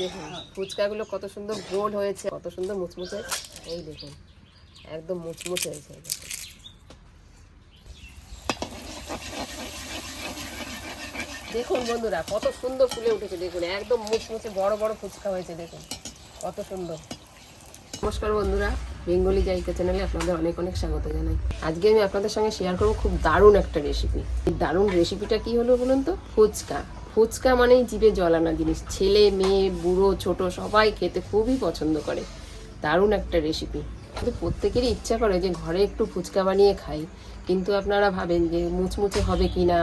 দেখুন ফুচকাগুলো কত সুন্দর গোল হয়েছে, কত সুন্দর মুচমুচে। এই দেখুন একদম মুচমুচে হয়েছে। দেখুন বন্ধুরা কত সুন্দর ফুলে উঠেছে, দেখুন একদম মুচমুচে বড় বড় ফুচকা হয়েছে, দেখুন কত সুন্দর। নমস্কার বন্ধুরা, বেঙ্গলি জায়গা চ্যানেলে আপনাদের অনেক অনেক স্বাগত জানাই। আজকে আমি আপনাদের সঙ্গে শেয়ার করবো খুব দারুণ একটা রেসিপি। এই দারুণ রেসিপিটা কি হলো বলুন তো? ফুচকা। ফুচকা মানেই জিভে জল আনা জিনিস, ছেলে মেয়ে বুড়ো ছোট সবাই খেতে খুবই পছন্দ করে। দারুণ একটা রেসিপি। কিন্তু প্রত্যেকেরই ইচ্ছা করে যে ঘরে একটু ফুচকা বানিয়ে খাই, কিন্তু আপনারা ভাবেন যে মুচমুচে হবে কিনা,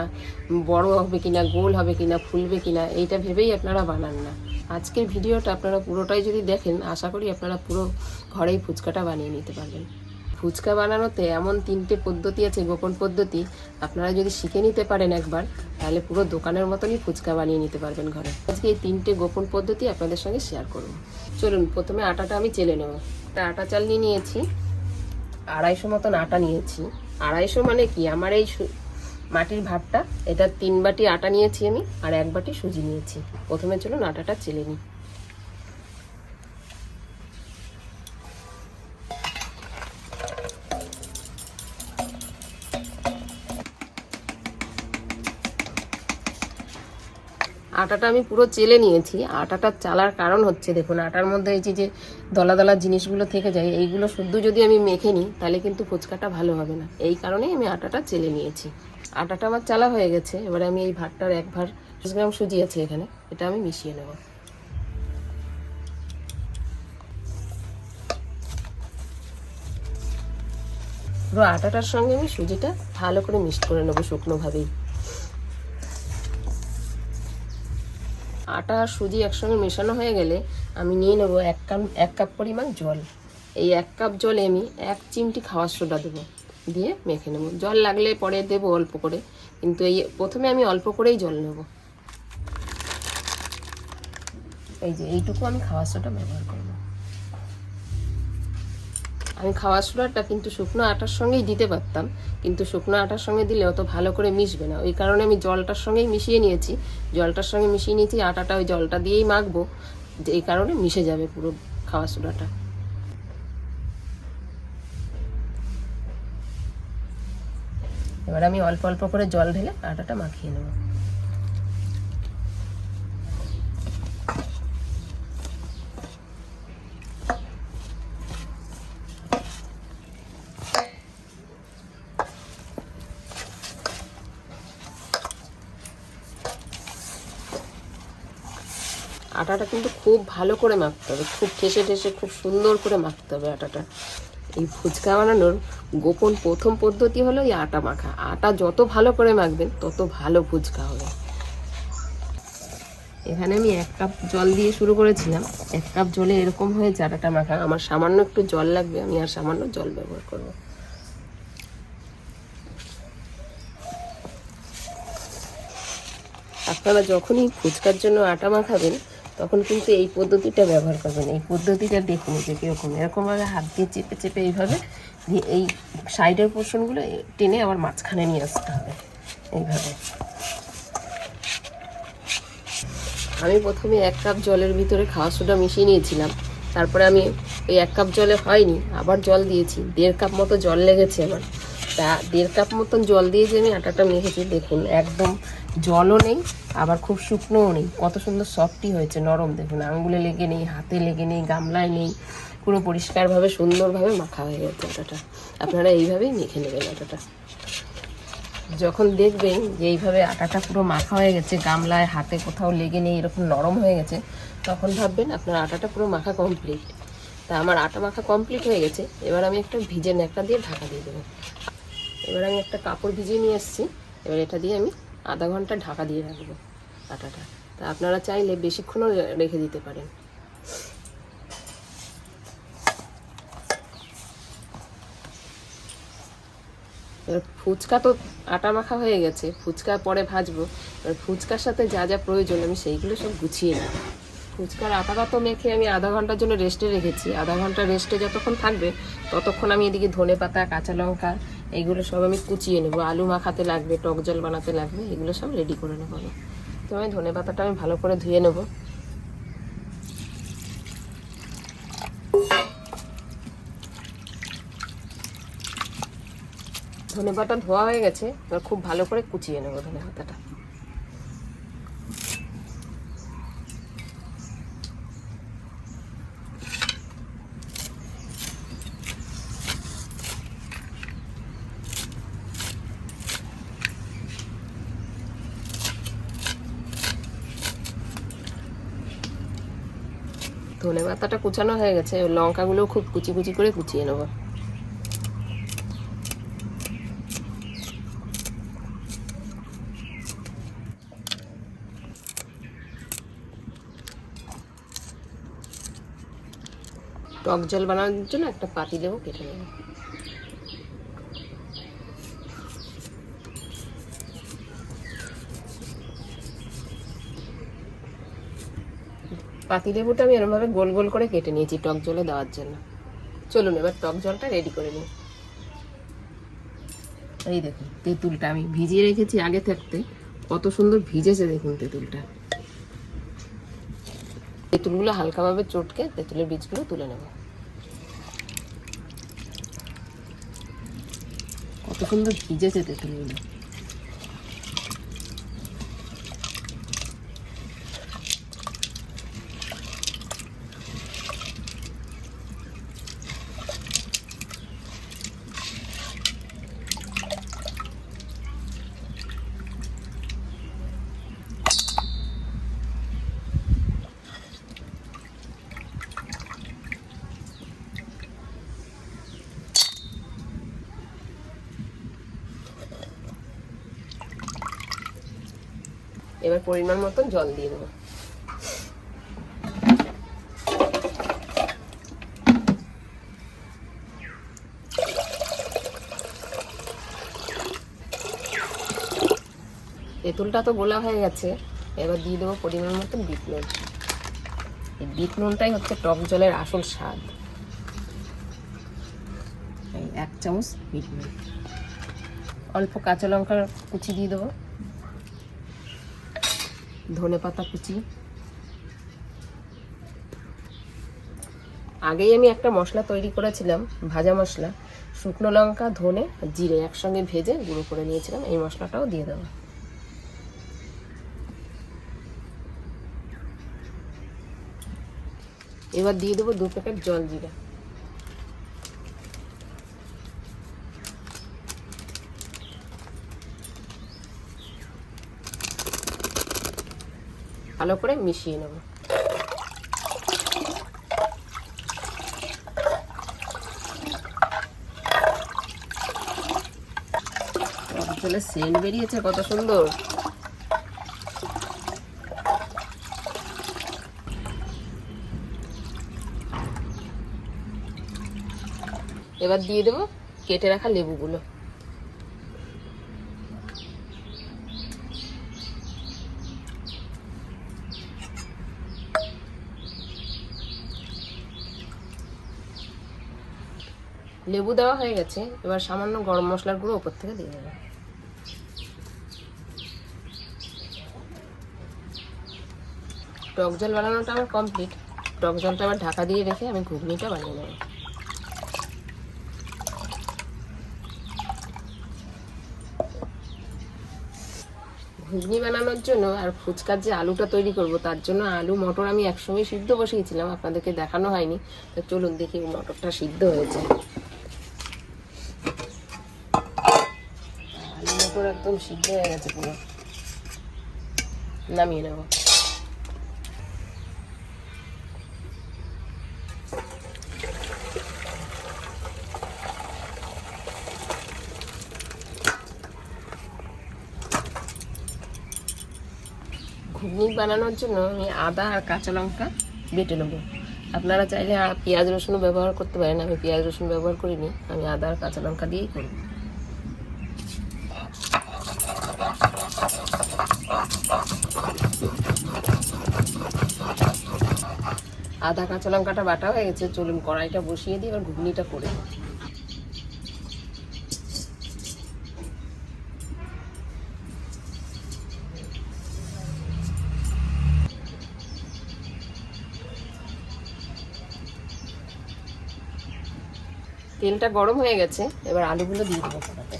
বড় হবে কিনা, গোল হবে কিনা, ফুলবে কিনা, এইটা ভেবেই আপনারা বানান না। আজকের ভিডিওটা আপনারা পুরোটাই যদি দেখেন, আশা করি আপনারা পুরো ঘরেই ফুচকাটা বানিয়ে নিতে পারবেন। ফুচকা বানানোতে এমন 3টে পদ্ধতি আছে, গোপন পদ্ধতি। আপনারা যদি শিখে নিতে পারেন একবার, তাহলে পুরো দোকানের মতনই ফুচকা বানিয়ে নিতে পারবেন ঘরে। আজকে এই 3টে গোপন পদ্ধতি আপনাদের সঙ্গে শেয়ার করব। চলুন, প্রথমে আটাটা আমি চেলে নেব। আটা চাল নিয়েছি, 250 মতন আটা নিয়েছি। 250 মানে কি, আমার এই মাটির ভাতটা, এটা 3 বাটি আটা নিয়েছি আমি, আর 1 বাটি সুজি নিয়েছি। প্রথমে চলুন আটাটা চেলে নিই। আটাটা আমি পুরো চেলে নিয়েছি। আটাটা চালার কারণ হচ্ছে, দেখুন আটার মধ্যে এই যে দলা দলা জিনিসগুলো থেকে যায়, এইগুলো শুদ্ধ যদি আমি মেখে নিই তাহলে কিন্তু ফুচকাটা ভালো হবে না। এই কারণেই আমি আটাটা চেলে নিয়েছি। আটাটা আমার চালা হয়ে গেছে। এবারে আমি এই ভাতটার 1 ভার 20 গ্রাম সুজি আছে এখানে, এটা আমি মিশিয়ে নেব। পুরো আটাটার সঙ্গে আমি সুজিটা ভালো করে মিক্সড করে নেবো শুকনোভাবেই। আটা আর সুজি একসঙ্গে মেশানো হয়ে গেলে আমি নিয়ে নেবো 1 কাপ পরিমাণ জল। এই 1 কাপ জলে আমি 1 চিমটি খাওয়ার সোডা দেবো, দিয়ে মেখে নেবো। জল লাগলে পরে দেবো অল্প করে, কিন্তু এই প্রথমে আমি অল্প করেই জল নেব। এই যে এইটুকু আমি খাওয়ার সোডা ব্যবহার করবো। আমি খাওয়ার সোডাটা কিন্তু শুকনো আটার সঙ্গেই দিতে পারতাম, কিন্তু শুকনো আটার সঙ্গে দিলে অত ভালো করে মিশবে না। ওই কারণে আমি জলটার সঙ্গেই মিশিয়ে নিয়েছি। জলটার সঙ্গে মিশিয়ে নিয়েছি, আটাটা ওই জলটা দিয়েই মাখবো, এই কারণে মিশে যাবে পুরো খাওয়ার সোডাটা। এবার আমি অল্প অল্প করে জল ঢেলে আটাটা মাখিয়ে নেব। আটাটা কিন্তু খুব ভালো করে মাখতে হবে, খুব ঠেসে ঠেসে খুব সুন্দর করে মাখতে হবে আটাটা। এই ফুচকা বানানোর গোপন প্রথম পদ্ধতি হলো এই আটা মাখা। আটা যত ভালো করে মাখবেন তত ভালো ফুচকা হবে। এখানে আমি 1 কাপ জল দিয়ে শুরু করেছিলাম। 1 কাপ জলে এরকম হয়েছে আটাটা মাখা। আমার সামান্য একটু জল লাগবে, আমি আর সামান্য জল ব্যবহার করব। আপনারা যখনই ফুচকার জন্য আটা মাখাবেন তখন কিন্তু এই পদ্ধতিটা ব্যবহার করবেন। এই পদ্ধতিটা দেখুন যে কীরকম, এরকমভাবে হাত দিয়ে চেপে চেপে এইভাবে দিয়ে এই সাইডের পোর্শনগুলো টেনে আবার মাঝখানে নিয়ে আসতে হবে এইভাবে। আমি প্রথমে 1 কাপ জলের ভিতরে খাওয়া সোডা মিশিয়ে নিয়েছিলাম। তারপরে আমি এই 1 কাপ জলে হয়নি, আবার জল দিয়েছি। 1.5 কাপ মতো জল লেগেছে আমার। তা 1.5 কাপ মতন জল দিয়ে যে আমি আটাটা মেখেছি, দেখুন একদম জলও নেই, আবার খুব শুকনোও নেই। কত সুন্দর সফটই হয়েছে, নরম। দেখুন আঙ্গুলে লেগে নেই, হাতে লেগে নেই, গামলায় নেই, পুরো পরিষ্কারভাবে সুন্দরভাবে মাখা হয়ে গেছে আটাটা। আপনারা এইভাবেই মেখে নেবেন আটাটা। যখন দেখবেন যে এইভাবে আটাটা পুরো মাখা হয়ে গেছে, গামলায় হাতে কোথাও লেগে নেই, এরকম নরম হয়ে গেছে, তখন ভাববেন আপনার আটাটা পুরো মাখা কমপ্লিট। তা আমার আটা মাখা কমপ্লিট হয়ে গেছে। এবার আমি একটা ভিজে ন্যাকড়া দিয়ে ঢাকা দিয়ে দেবো। এবার আমি একটা কাপড় ভিজিয়ে নিয়ে এসেছি। এবার এটা দিয়ে আমি আধা ঘন্টা ঢাকা দিয়ে রাখবো আটাটা। তা আপনারা চাইলে বেশিক্ষণও রেখে দিতে পারেন। এবার ফুচকা তো আটা মাখা হয়ে গেছে, ফুচকা পরে ভাজবো। এবার ফুচকার সাথে যা যা প্রয়োজন আমি সেইগুলো সব গুছিয়ে নেব। ফুচকার আটাটা তো মেখে আমি আধা ঘন্টার জন্য রেস্টে রেখেছি। আধা ঘন্টা রেস্টে যতক্ষণ থাকবে ততক্ষণ আমি এদিকে ধনেপাতা, কাঁচা লঙ্কা এইগুলো সব আমি কুচিয়ে নেবো। আলু মাখাতে লাগবে, টক জল বানাতে লাগবে, এগুলো সব রেডি করে নেবো। তো আমি ধনেপাতাটা আমি ভালো করে ধুয়ে নেবো। ধনেপাতা ধোয়া হয়ে গেছে, এবার খুব ভালো করে কুচিয়ে নেবো ধনেপাতাটা। ধনেপাতাটা কুচানো হয়ে গেছে, লঙ্কাগুলো খুব কুচি কুচি করে কুচিয়ে নেবো। টক জল বানানোর জন্য একটা পাতিলেবু কেটে নেব। পাতিলেবুটা আমি এরকমভাবে গোল গোল করে কেটে নিয়েছি টক জলে দেওয়ার জন্য। চলুন এবার টক জলটা রেডি করে নিই। এই দেখুন তেঁতুলটা আমি ভিজিয়ে রেখেছি আগে থাকতে, কত সুন্দর ভিজেছে দেখুন তেঁতুলটা। তেঁতুলগুলো হালকাভাবে চটকে তেঁতুলের বীজগুলো তুলে নেব। কত সুন্দর ভিজেছে তেঁতুলগুলো। এবার পরিমাণ মতন জল দিয়ে দেবো। তেঁতুলটা তো গোলা হয়ে গেছে, এবার দিয়ে দেবো পরিমাণ মতন বিট নুন। এই বিট নুনটাই হচ্ছে টক জলের আসল স্বাদ। এই 1 চামচ বিট নুন, অল্প কাঁচা লঙ্কার কুচি দিয়ে দেবো, ধনেপাতা কুচি। আগেই আমি একটা মশলা তৈরি করেছিলাম, ভাজা মশলা, শুকনো লঙ্কা ধনে জিরে একসঙ্গে ভেজে গুঁড়ো করে নিয়েছিলাম, এই মশলাটাও দিয়ে দেবো। এবার দিয়ে দেবো 2 প্যাকেট জল জিরা। ভালো করে মিশিয়ে নেব। জলের সেন্ট বেরিয়েছে কত সুন্দর। এবার দিয়ে দেবো কেটে রাখা লেবুগুলো। লেবু দেওয়া হয়ে গেছে, এবার সামান্য গরম মশলার গুঁড়ো উপর থেকে দিয়ে দেবো। টক জল বানানোটা আমার কমপ্লিট। টক জলটা আবার ঢাকা দিয়ে রেখে আমি ঘুগনিটা বানিয়ে নেব। ঘুগনি বানানোর জন্য আর ফুচকার যে আলুটা তৈরি করব তার জন্য আলু মটর আমি একসঙ্গে সিদ্ধ বসিয়েছিলাম, আপনাদেরকে দেখানো হয়নি। তো চলুন দেখি মটরটা সিদ্ধ হয়েছে। আলু মটর একদম সিদ্ধ হয়ে গেছে পুরো, নামিয়ে নেব। ঘুগনি বানানোর জন্য আমি আদা আর কাঁচা লঙ্কা বেটে নেব। আপনারা চাইলে পেঁয়াজ রসুনও ব্যবহার করতে পারেন, আমি পেঁয়াজ রসুন ব্যবহার করিনি, আমি আদা আর কাঁচা লঙ্কা দিয়েই করব। আদা কাঁচা লঙ্কাটা বাটা হয়ে গেছে, চলুন কড়াইটা বসিয়ে দিই এবার ঘুগনিটা করে দিই। তেলটা গরম হয়ে গেছে, এবার আলুগুলো দিয়ে দেবো কড়াতে।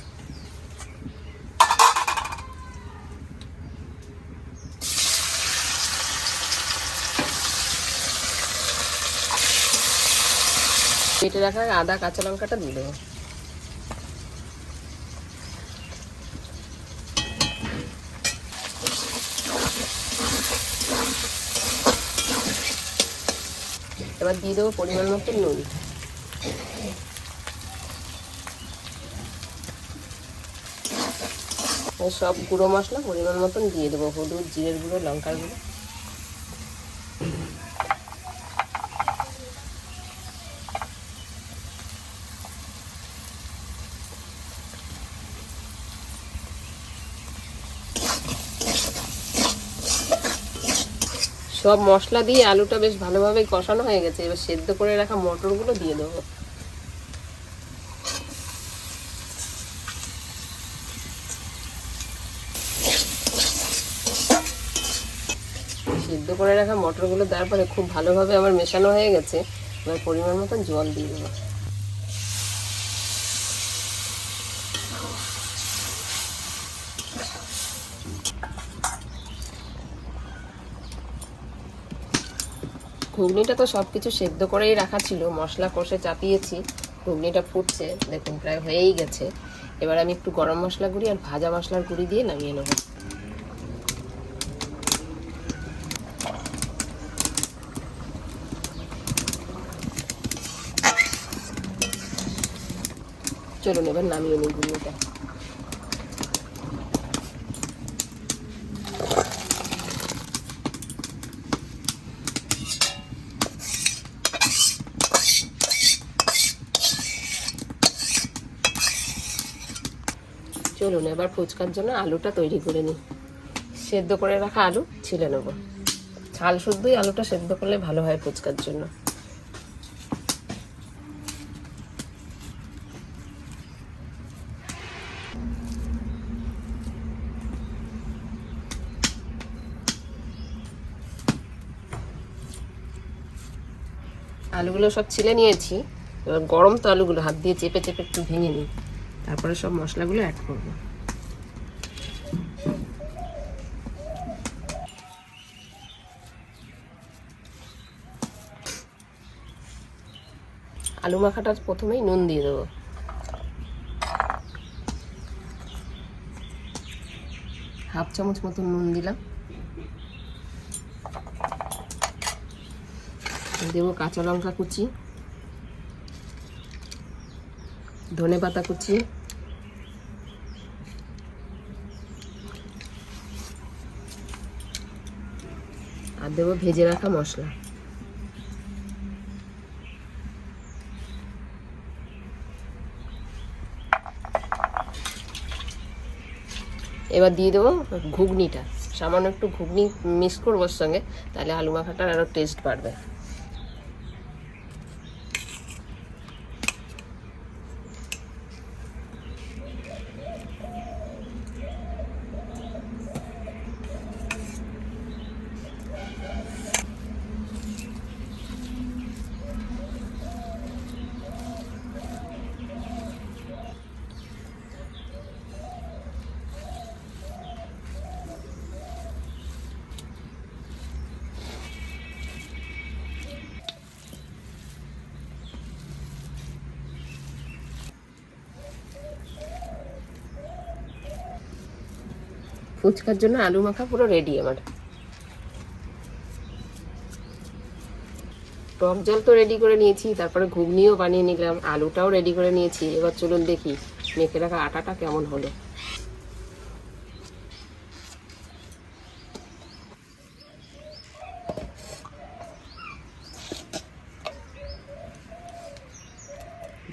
কেটে রাখা আদা কাঁচা লঙ্কাটা দিয়ে দেবো। এবার দিয়ে দেবো পরিমাণ মতো নুন। সব গুঁড়ো মশলা পরিমাণ মতন দিয়ে দেবো, হলুদ, জিরের গুঁড়ো, লঙ্কার গুঁড়ো। সব মশলা দিয়ে আলুটা বেশ ভালোভাবে কষানো হয়ে গেছে, এবার সেদ্ধ করে রাখা মটরগুলো দিয়ে দেবো। সেদ্ধ করে রাখা মটরগুলো দেওয়ার পরে খুব ভালোভাবে আমার মেশানো হয়ে গেছে, এবার পরিমাণ মতন জল দিয়ে দেবো। ঘুগনিটা তো সব কিছু সেদ্ধ করেই রাখা ছিল, মশলা কষে চাপিয়েছি, ঘুগনিটা ফুটছে, দেখুন প্রায় হয়েই গেছে। এবার আমি একটু গরম মশলা গুঁড়ি আর ভাজা মশলার গুঁড়ি দিয়ে নামিয়ে নেব। চলুন এবার নামিয়ে নিই ঘুগনিটা। চলুন এবার ফুচকার জন্য আলুটা তৈরি করে নিই। সেদ্ধ করে রাখা আলু ছিলে নেব। ছাল শুদ্ধই আলুটা সেদ্ধ করলে ভালো হয় ফুচকার জন্য। আলুগুলো সব ছিলে নিয়েছি, এবার গরম তো আলুগুলো হাত দিয়ে চেপে চেপে একটু ভেঙে নিই, তারপরে সব মশলাগুলো অ্যাড করব। আলু মাখাটা প্রথমেই নুন দিয়ে দেবো। হাফ চামচ মতো নুন দিলাম। দেবো কাঁচা লঙ্কা কুচি, ধনেপাতা কুচি, আর দেবো ভেজে রাখা মশলা। এবার দিয়ে দেবো ঘুগনিটা, সামান্য একটু ঘুগনি মিক্স করবো ওর সঙ্গে, তাহলে আলু মাখাটার আরও টেস্ট বাড়বে। ফুচকার জন্য আলু মাখা পুরো রেডি আমার। টক জল তো রেডি করে নিয়েছি, তারপরে ঘুগনিও বানিয়ে নিলাম, আলুটাও রেডি করে নিয়েছি। এবার চলুন দেখি মেখে রাখা আটাটা কেমন হলো।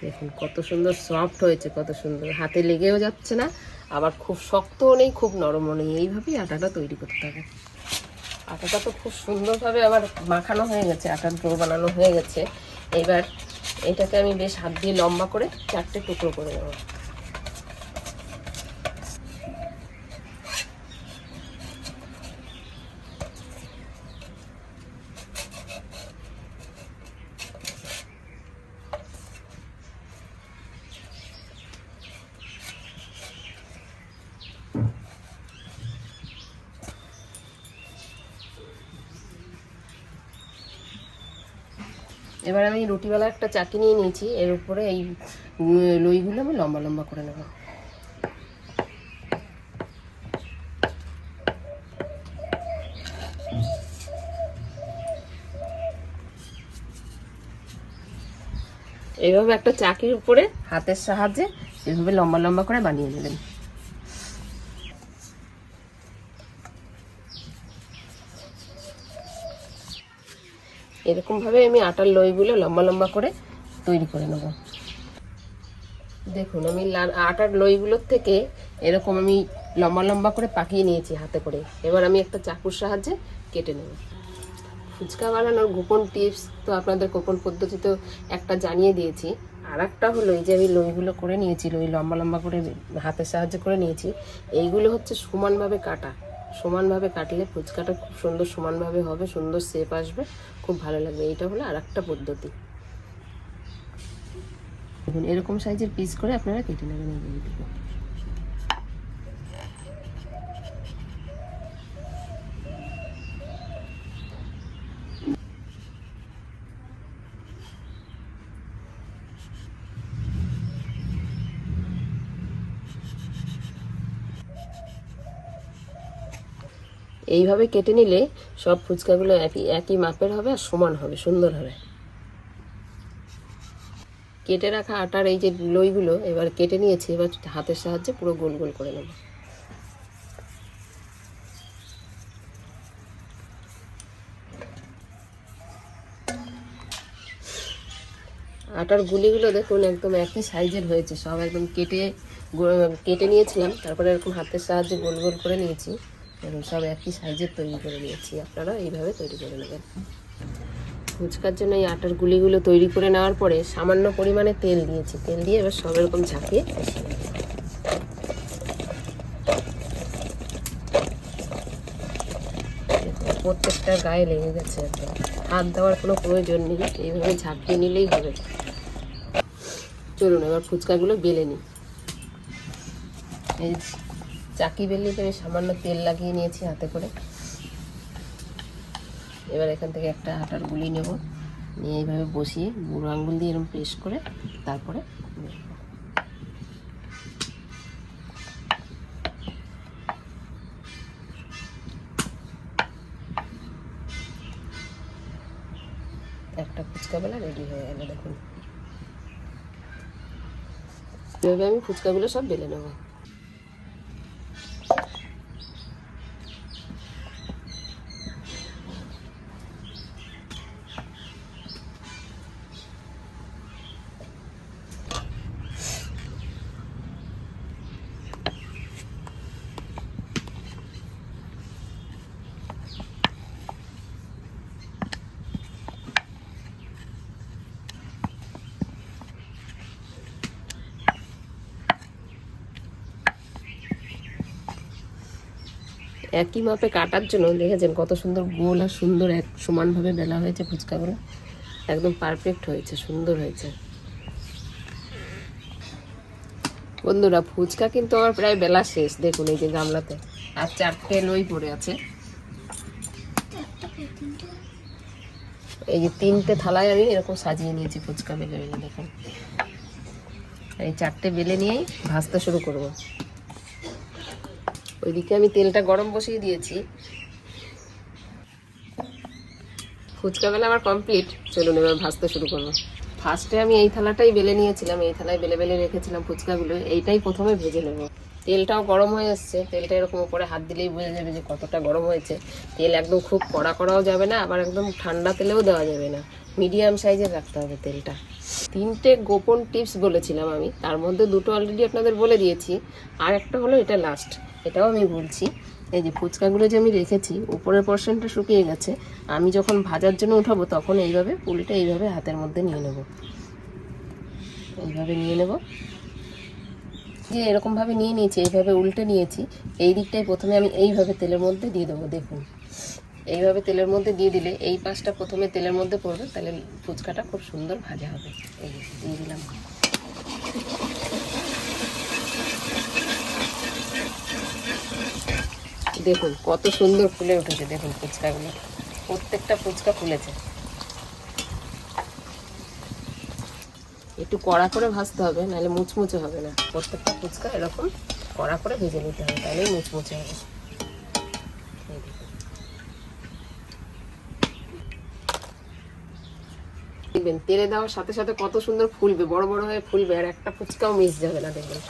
দেখুন কত সুন্দর সফট হয়েছে, কত সুন্দর, হাতে লেগেও যাচ্ছে না, আবার খুব শক্তও নেই, খুব নরমও নেই। এইভাবেই আটাটা তৈরি করতে হবে। আটাটা তো খুব সুন্দরভাবে আবার মাখানো হয়ে গেছে, আটার ডো বানানো হয়ে গেছে। এবার এটাকে আমি বেশ হাত দিয়ে লম্বা করে 4টে টুকরো করে নেব। এবার আমি রুটিওয়ালা একটা চাকি নিয়ে নিয়েছি, এর উপরে এই লইগুলো আমি লম্বা লম্বা করে নেব। এইভাবে একটা চাকির উপরে হাতের সাহায্যে এভাবে লম্বা লম্বা করে বানিয়ে নেবেন। এরকমভাবে আমি আটার লইগুলো লম্বা লম্বা করে তৈরি করে নেব। দেখুন আমি আটার লইগুলোর থেকে এরকম আমি লম্বা লম্বা করে পাকিয়ে নিয়েছি হাতে করে। এবার আমি একটা চাকুর সাহায্যে কেটে নেব। ফুচকা বানানোর গোপন টিপস তো আপনাদের গোপন পদ্ধতি তো একটা জানিয়ে দিয়েছি, আর একটা হলো এই যে আমি লইগুলো করে নিয়েছি, লই লম্বা লম্বা করে হাতের সাহায্যে করে নিয়েছি, এইগুলো হচ্ছে সমানভাবে কাটা। সমানভাবে কাটলে ফুচকাটা খুব সুন্দর সমানভাবে হবে, সুন্দর শেপ আসবে, খুব ভালো লাগবে। এইটা হলো আর একটা পদ্ধতি। দেখুন এরকম সাইজের পিস করে আপনারা কেটে নেবেন। এইভাবে কেটে নিলে সব ফুচকাগুলো একই মাপের হবে আর সমান হবে, সুন্দর হবে। কেটে রাখা আটার এই যে লইগুলো এবার কেটে নিয়েছি, এবার হাতের সাহায্যে পুরো গোল গোল করে নেব। আটার গুলিগুলো দেখুন একদম একই সাইজের হয়েছে, সব একদম কেটে নিয়েছিলাম, তারপরে এরকম হাতের সাহায্যে গোল গোল করে নিয়েছি, সব একই সাইজের তৈরি করে নিয়েছি। আপনারা এইভাবে তৈরি করে নেবেন। ফুচকার জন্য এই আটার গুলিগুলো তৈরি করে নেওয়ার পরে সামান্য পরিমাণে তেল দিয়েছি, তেল দিয়ে এবার সব এরকম ঝাঁকিয়ে প্রত্যেকটা গায়ে লেগে গেছে, একদম হাত দেওয়ার কোনো প্রয়োজন নেই, এইভাবে ঝাঁকিয়ে নিলেই হবে। চলুন এবার ফুচকাগুলো বেলে নিই। এই চাকি বেলনিতে আমি সামান্য তেল লাগিয়ে নিয়েছি হাতে করে। এবার এখান থেকে একটা আটার গুলি নেব, নিয়ে এইভাবে বসিয়ে বুড়ো আঙ্গুল দিয়ে এরকম প্রেস করে তারপরে একটা ফুচকা বেলা রেডি হয়ে গেল। দেখুন এভাবে আমি ফুচকাগুলো সব বেলে নেব। একই মাপে কাটার জন্য দেখেছেন কত সুন্দর গোল আর সুন্দর এক সমানভাবে বেলা হয়েছে ফুচকাগুলো, একদম পারফেক্ট হয়েছে, সুন্দর হয়েছে। বন্ধুরা ফুচকা কিন্তু আমার প্রায় বেলা শেষ। দেখুন এই যে গামলাতে আর 4টে লই পড়ে আছে, এই যে 3টে থালায় আমি এরকম সাজিয়ে নিয়েছি ফুচকা বেলে বেলে। দেখুন এই 4টে বেলে নিয়েই ভাজতে শুরু করব। ওইদিকে আমি তেলটা গরম বসিয়ে দিয়েছি। ফুচকা বেলা আমার কমপ্লিট, চলুন এবার ভাজতে শুরু করবো। ফার্স্টে আমি এই থালাটাই বেলে নিয়েছিলাম, এই থালায় বেলে বেলে রেখেছিলাম ফুচকাগুলো, এইটাই প্রথমে ভেজে নেব। তেলটাও গরম হয়ে এসছে, তেলটা এরকম উপরে হাত দিলেই বোঝা যাবে যে কতটা গরম হয়েছে। তেল একদম খুব কড়া করাও যাবে না, আবার একদম ঠান্ডা তেলেও দেওয়া যাবে না, মিডিয়াম সাইজের রাখতে হবে তেলটা। 3টে গোপন টিপস বলেছিলাম আমি, তার মধ্যে 2টো অলরেডি আপনাদের বলে দিয়েছি, আর একটা হলো এটা লাস্ট, এটাও আমি বলছি। এই যে ফুচকাগুলো যে আমি রেখেছি উপরের পোর্শনটা শুকিয়ে গেছে, আমি যখন ভাজার জন্য উঠাবো তখন এইভাবে পুলিটা এইভাবে হাতের মধ্যে নিয়ে নেব, এইভাবে নিয়ে নেব। যে এরকমভাবে নিয়ে নিয়েছি, এইভাবে উল্টে নিয়েছি, এই দিকটাই প্রথমে আমি এইভাবে তেলের মধ্যে দিয়ে দেবো। দেখুন এইভাবে তেলের মধ্যে দিয়ে দিলে এই পাশটা প্রথমে তেলের মধ্যে পড়বে, তাহলে ফুচকাটা খুব সুন্দর ভাজা হবে। এই দিয়ে দিলাম। দেখুন কত সুন্দর ফুলে উঠেছে, দেখুন ফুচকাগুলো প্রত্যেকটা ফুচকা ফুলেছে। একটু কড়া করে ভাজতে হবে, নাহলে মুচমুচে হবে না। প্রত্যেকটা ফুচকা এরকম কড়া করে ভেজে নিতে হবে, তাহলেই মুচমুচে হবে। দেখবেন তেলে দেওয়ার সাথে সাথে কত সুন্দর ফুলবে, বড় বড় হয়ে ফুলবে, আর একটা ফুচকাও মিস যাবে না। দেখবেন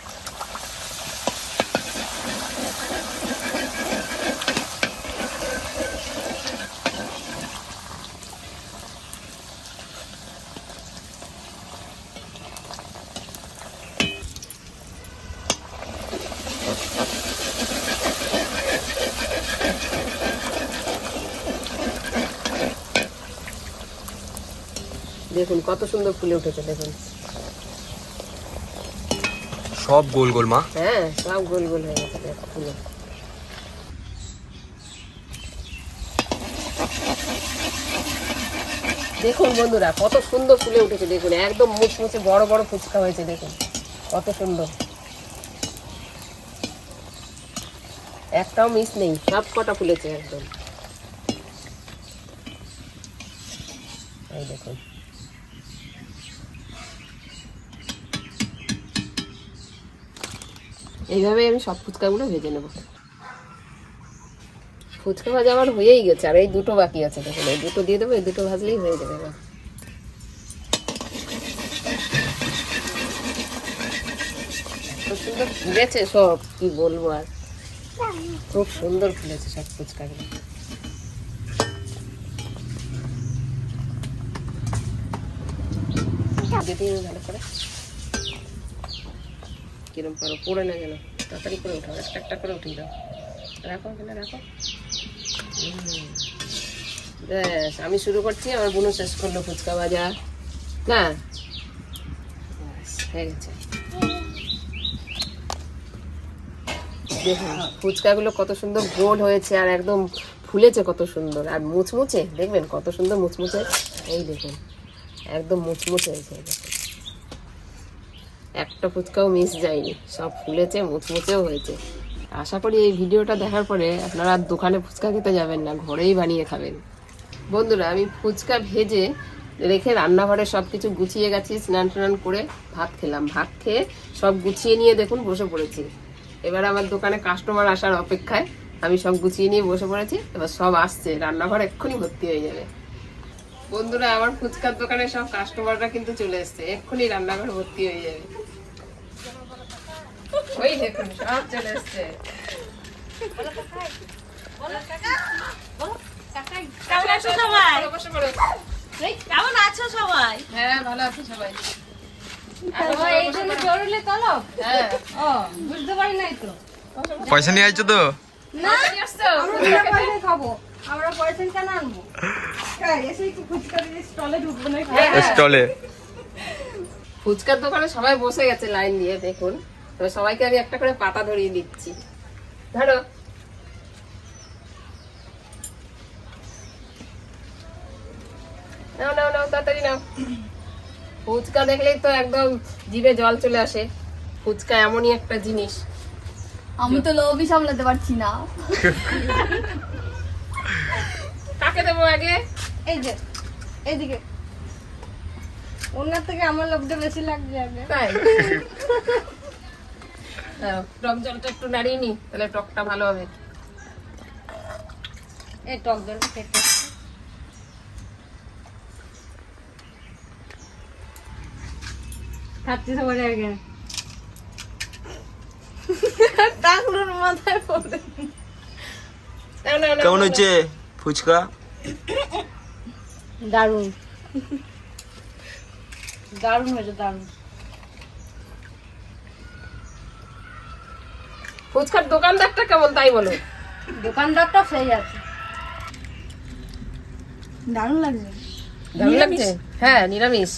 দেখুন কত সুন্দর ফুলে উঠেছে। দেখুন সব গোল গোল মা। হ্যাঁ, সব গোল গোল হয়ে গেছে ফুলে। দেখুন বন্ধুরা কত সুন্দর ফুলে উঠেছে। দেখুন একদম মুচমুচে বড় বড় ফুচকা হয়েছে। দেখুন কত সুন্দর, একটাও মিস নেই, সব কটা ফুলেছে একদম। এই দেখুন এইভাবে আমি সব ফুচকাগুলো ভেজে নেব। ফুচকা ভাজা আমার হয়েই গেছে, আর এই দুটো বাকি আছে। দেখুন এই দুটো দিয়ে দেবো, এই দুটো ভাজলেই হয়ে যাবে। এবার সুন্দর ফুলেছে সব, কি বলবো আর, খুব সুন্দর ফুলেছে সব ফুচকাগুলো। ভালো করে কিরম পারো, পড়ে না যেন, তাড়াতাড়ি করে উঠাও, একটা একটা করে উঠিয়ে দাও। রাখো এখানে রাখো। ব্যাস আমি শুরু করছি, আমার বোনও শেষ করলো ফুচকা ভাজা না। হয়ে গেছে। দেখুন ফুচকাগুলো কত সুন্দর গোল হয়েছে, আর একদম ফুলেছে কত সুন্দর, আর মুচমুচে। দেখবেন কত সুন্দর মুচমুচে। এই দেখুন একদম মুচমুচে হয়েছে। দেখুন একটা ফুচকাও মিস যায়নি, সব ফুলেছে, মুচমুচেও হয়েছে। আশা করি এই ভিডিওটা দেখার পরে আপনারা আর দোকানে ফুচকা খেতে যাবেন না, ঘরেই বানিয়ে খাবেন। বন্ধুরা আমি ফুচকা ভেজে রেখে রান্নাঘরে সব কিছু গুছিয়ে গেছি, স্নান টান করে ভাত খেলাম। ভাত খেয়ে সব গুছিয়ে নিয়ে দেখুন বসে পড়েছি। এবার আমার দোকানে কাস্টমার আসার অপেক্ষায় আমি সব গুছিয়ে নিয়ে বসে পড়েছি। এবার সব আসছে, রান্নাঘর এক্ষুনি ভর্তি হয়ে যাবে। বন্ধুরা আমার ফুচকার দোকানে সব কাস্টমাররা কিন্তু চলে এসছে, এক্ষুনি রান্নাঘর ভর্তি হয়ে যাবে। ওই দেখুন সব চলে এসছে। কেমন আছো সবাই? বসে পড়ো। কেমন আছো সবাই? হ্যাঁ ভালো আছি সবাই। এই জন্য জরুরি তলব? হ্যাঁ ও বুঝতে পারি নাই তো। পয়সা নিয়ে আইছো তো? না আসছো? আমরা পয়সা খাবো, আমরা পয়সা কেন আনবো? এসে একটু ফুচকা দিয়ে স্টলে ঢুকবো না? স্টলে ফুচকার দোকানে সবাই বসে গেছে লাইন দিয়ে। দেখুন তবে সবাইকে আমি একটা করে পাতা ধরিয়ে দিচ্ছি। ধরো নাও নাও নাও, তাড়াতাড়ি নাও। ফুচকা দেখলেই তো একদম জিভে জল চলে আসে। ফুচকা এমনই একটা জিনিস। আমি তো লোভই সামলাতে পারছি না। কাকে দেবো আগে? এই যে এইদিকে, ওনার থেকে আমার লোভটা বেশি লাগছে আগে। তাই দাও, টক জলটা একটু নাড়িয়ে নি, তাহলে টকটা ভালো হবে। এই টক জলটা খেতে খাচ্ছি সবার আগে। টাকলুর মাথায় পড়ে। নাও, নাও, নাও, কেমন নাও। হয়েছে ফুচকা? দারুণ দারুণ হয়েছে, দারুণ। ফুচকার দোকানদারটা কেমন তাই বলো। দোকানদারটা সেই আছে, দারুণ লাগছে। দারুণ লাগছে? হ্যাঁ নিরামিষ।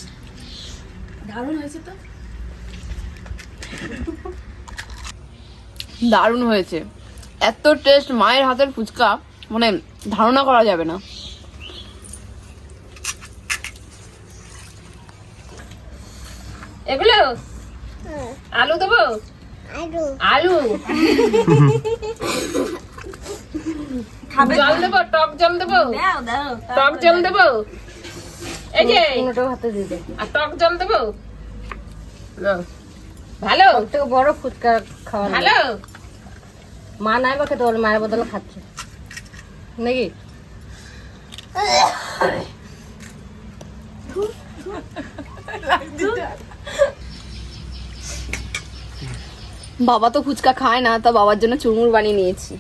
দারুণ হয়েছে তো, দারুণ হয়েছে। এত টেস্ট মায়ের হাতের ফুচকা, মানে ধারণা করা যাবে না। এগুলো আলু দেবো? আলু জল দেবো? টক জল দেবো? টক জল দেবো? এই যে কোনোটাও হাতে দিয়ে দে। আর টক জল দেবো? না ভালো সব থেকে বড় ফুচকা খাওয়া ভালো মা নাই বা খেতে পারলো, মায়ের বদলে খাচ্ছে নাকি? বাবা তো ফুচকা খায় না, তা বাবার জন্য চুরমুর বানিয়ে নিয়েছি।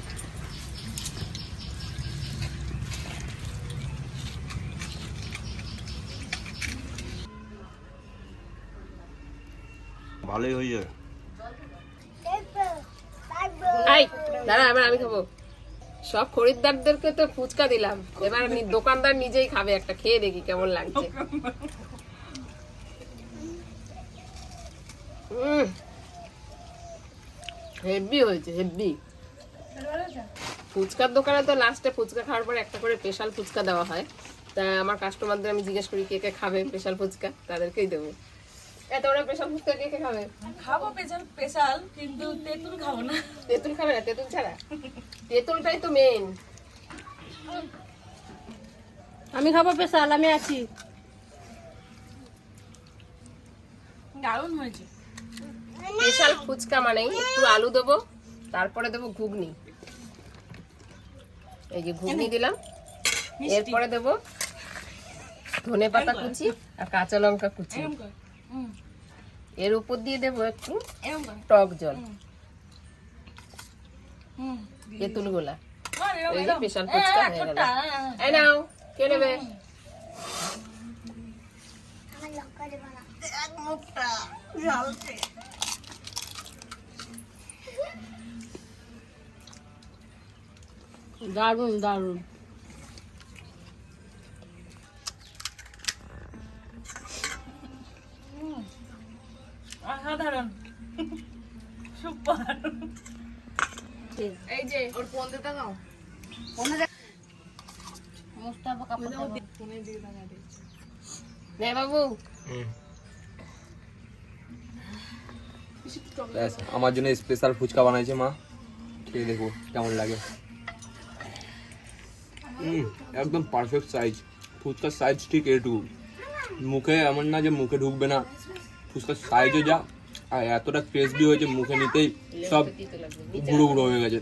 ভালোই হয়ে যাবে। আই দাঁড়া, এবার আমি খাবো। সব খরিদ্দারদেরকে তো ফুচকা দিলাম, এবার দোকানদার নিজেই খাবে একটা, খেয়ে দেখি কেমন লাগছে। হেভি হয়েছে, হেভি। ফুচকার দোকানে তো লাস্টে ফুচকা খাওয়ার পর একটা করে স্পেশাল ফুচকা দেওয়া হয়। তা আমার কাস্টমারদের আমি জিজ্ঞেস করি কে কে খাবে স্পেশাল ফুচকা, তাদেরকেই দেবো। এত বড় স্পেশাল ফুচকা কে কে খাবে? খাবো স্পেশাল, কিন্তু তেঁতুল খাবো না। তেঁতুল খাবে না? তেঁতুল ছাড়া? তেঁতুলটাই তো মেন। আমি খাবো স্পেশাল, আমি আছি। দারুণ হয়েছে। স্পেশাল ফুচকা মানেই একটু আলু দেবো, তারপরে দেবো ঘুগনি। এই যে ঘুগনি দিলাম, এরপরে দেবো ধনেপাতা কুচি আর কাঁচা লঙ্কা কুচি। এর উপর দিয়ে দেবো একটু টক জল, তেঁতুল গোলা। এই যে স্পেশাল ফুচকা হয়ে গেল। এই নাও, কে নেবে? দারুন দারুন। অসাধারণ, সুপার। এই যে ওর ফোন দিতে দাও। মুস্তাফা কাপড় দেবো। নে বাবু, আমার জন্য স্পেশাল ফুচকা বানাইছে মা, খেয়ে দেখো কেমন লাগে। একদম পারফেক্ট সাইজ, ফুচকার সাইজ ঠিক এটুকু, মুখে এমন না যে মুখে ঢুকবে না, ফুচকার সাইজও যা, আর এতটা ক্রিসপি হয়েছে মুখে নিতেই সব গুঁড়ো গুঁড়ো হয়ে গেছে।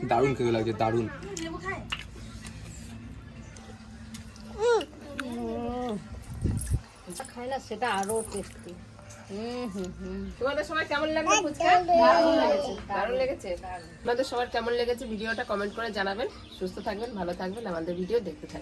দারুণ খেতে লাগছে, দারুণ। খাই না সেটা আরো টেস্টি। তোমাদের সবার কেমন লাগলো ফুচকা? দারুণ লেগেছে, দারুণ লেগেছে। তোমাদের সবার কেমন লেগেছে ভিডিওটা কমেন্ট করে জানাবেন। সুস্থ থাকবেন, ভালো থাকবেন, আমাদের ভিডিও দেখতে থাকবেন।